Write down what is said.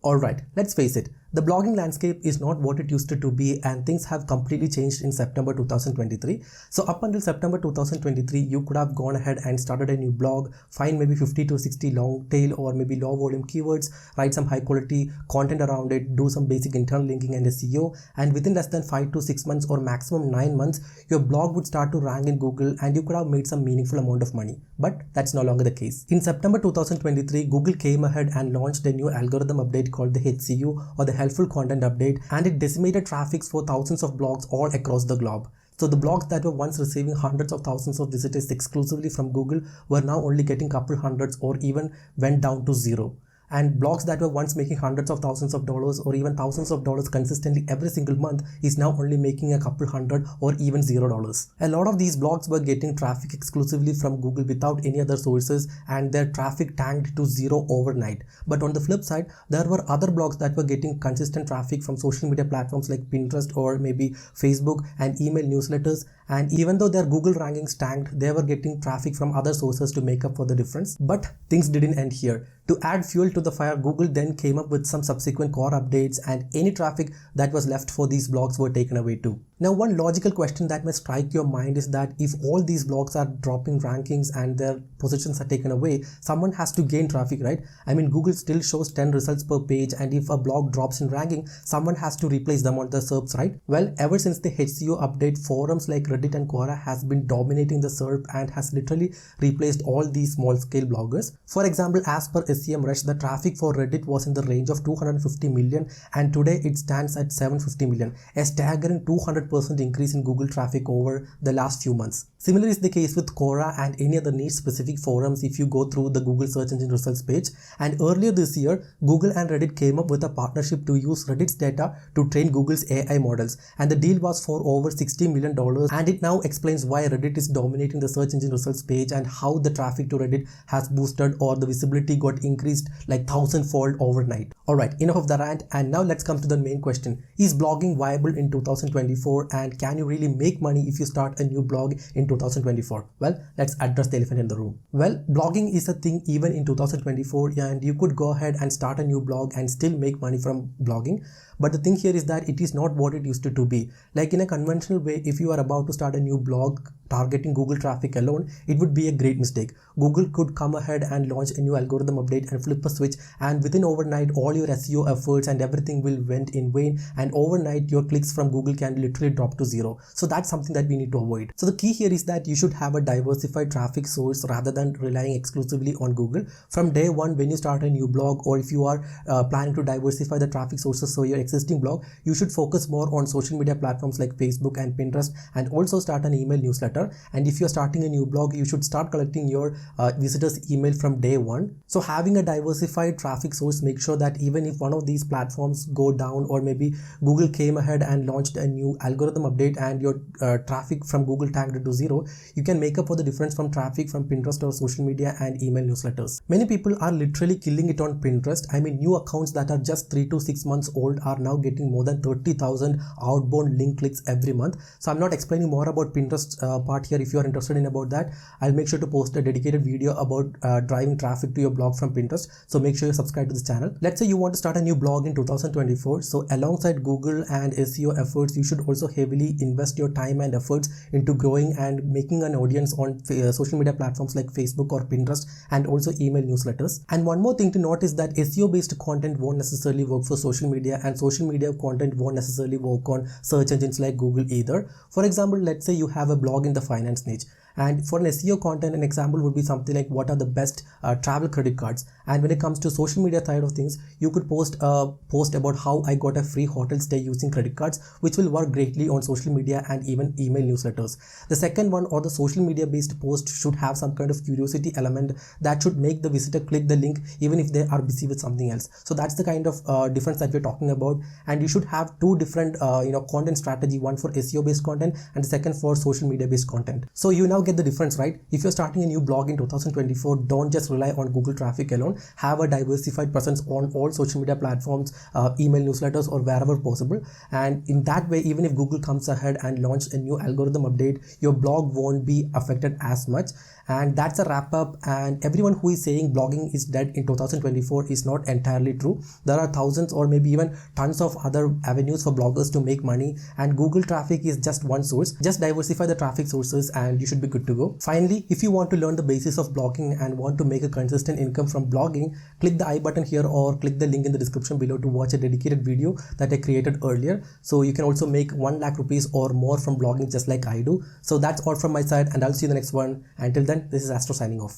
Alright, let's face it, the blogging landscape is not what it used to be and things have completely changed in September 2023. So up until September 2023, you could have gone ahead and started a new blog, find maybe 50 to 60 long tail or maybe low volume keywords, write some high quality content around it, do some basic internal linking and SEO, and within less than 5 to 6 months or maximum 9 months, your blog would start to rank in Google and you could have made some meaningful amount of money. But that's no longer the case. In September 2023, Google came ahead and launched a new algorithm update called the HCU or the Helpful Content Update, and it decimated traffic for thousands of blogs all across the globe. So the blogs that were once receiving hundreds of thousands of visitors exclusively from Google were now only getting couple hundreds or even went down to zero. And blogs that were once making hundreds of thousands of dollars or even thousands of dollars consistently every single month is now only making a couple hundred or even $0. A lot of these blogs were getting traffic exclusively from Google without any other sources, and their traffic tanked to zero overnight. But on the flip side, there were other blogs that were getting consistent traffic from social media platforms like Pinterest or maybe Facebook and email newsletters. And even though their Google rankings tanked, they were getting traffic from other sources to make up for the difference. But things didn't end here. To add fuel to the fire, Google then came up with some subsequent core updates, and any traffic that was left for these blogs were taken away too. Now, one logical question that may strike your mind is that if all these blogs are dropping rankings and their positions are taken away, someone has to gain traffic, right? I mean, Google still shows 10 results per page, and if a blog drops in ranking, someone has to replace them on the SERPs, right? Well, ever since the HCO update, forums like Reddit and Quora has been dominating the SERP and has literally replaced all these small-scale bloggers. For example, as per SEMrush, the traffic for Reddit was in the range of 250 million, and today it stands at 750 million, a staggering 200% increase in Google traffic over the last few months. Similar is the case with Quora and any other niche specific forums if you go through the Google search engine results page. And earlier this year, Google and Reddit came up with a partnership to use Reddit's data to train Google's AI models, and the deal was for over $60 million, and it now explains why Reddit is dominating the search engine results page and how the traffic to Reddit has boosted or the visibility got increased like 1,000-fold overnight. Alright, enough of the rant, and now let's come to the main question. Is blogging viable in 2024, and can you really make money if you start a new blog in 2024? Well, let's address the elephant in the room. Well, blogging is a thing even in 2024, and you could go ahead and start a new blog and still make money from blogging. But the thing here is that it is not what it used to be. Like in a conventional way, if you are about to start a new blog targeting Google traffic alone, it would be a great mistake. Google could come ahead and launch a new algorithm update and flip a switch, and within overnight all your SEO efforts and everything will went in vain, and overnight your clicks from Google can literally drop to zero. So that's something that we need to avoid. So the key here is that you should have a diversified traffic source rather than relying exclusively on Google. From day one, when you start a new blog, or if you are planning to diversify the traffic sources so your existing blog, you should focus more on social media platforms like Facebook and Pinterest, and also start an email newsletter. And if you're starting a new blog, you should start collecting your visitors' email from day one. So having a diversified traffic source makes sure that even if one of these platforms go down, or maybe Google came ahead and launched a new algorithm update and your traffic from Google tagged to zero, you can make up for the difference from traffic from Pinterest or social media and email newsletters. Many people are literally killing it on Pinterest. I mean, new accounts that are just 3 to 6 months old are now getting more than 30,000 outbound link clicks every month. So I'm not explaining more about Pinterest part here. If you are interested in about that, I'll make sure to post a dedicated video about driving traffic to your blog from Pinterest. So make sure you subscribe to this channel. Let's say you want to start a new blog in 2024. So alongside Google and SEO efforts, you should also heavily invest your time and efforts into growing and making an audience on social media platforms like Facebook or Pinterest, and also email newsletters. And one more thing to note is that SEO based content won't necessarily work for social media, and social media content won't necessarily work on search engines like Google either. For example, let's say you have a blog in the finance niche, and for an SEO content, an example would be something like what are the best travel credit cards. And when it comes to social media side of things, you could post a post about how I got a free hotel stay using credit cards, which will work greatly on social media and even email newsletters. The second one, or the social media based post, should have some kind of curiosity element that should make the visitor click the link even if they are busy with something else. So that's the kind of difference that we're talking about. And you should have two different content strategy, one for SEO based content and the second for social media based content. So you now get the difference, right? If you're starting a new blog in 2024, don't just rely on Google traffic alone. Have a diversified presence on all social media platforms, email newsletters, or wherever possible. And in that way, even if Google comes ahead and launches a new algorithm update, your blog won't be affected as much. And that's a wrap up. And everyone who is saying blogging is dead in 2024 is not entirely true. There are thousands or maybe even tons of other avenues for bloggers to make money, and Google traffic is just one source. Just diversify the traffic sources and you should be good to go. Finally, if you want to learn the basics of blogging and want to make a consistent income from blogging, click the I button here or click the link in the description below to watch a dedicated video that I created earlier. So you can also make 1 lakh rupees or more from blogging just like I do. So that's all from my side, and I'll see you in the next one. Until then, this is Astro signing off.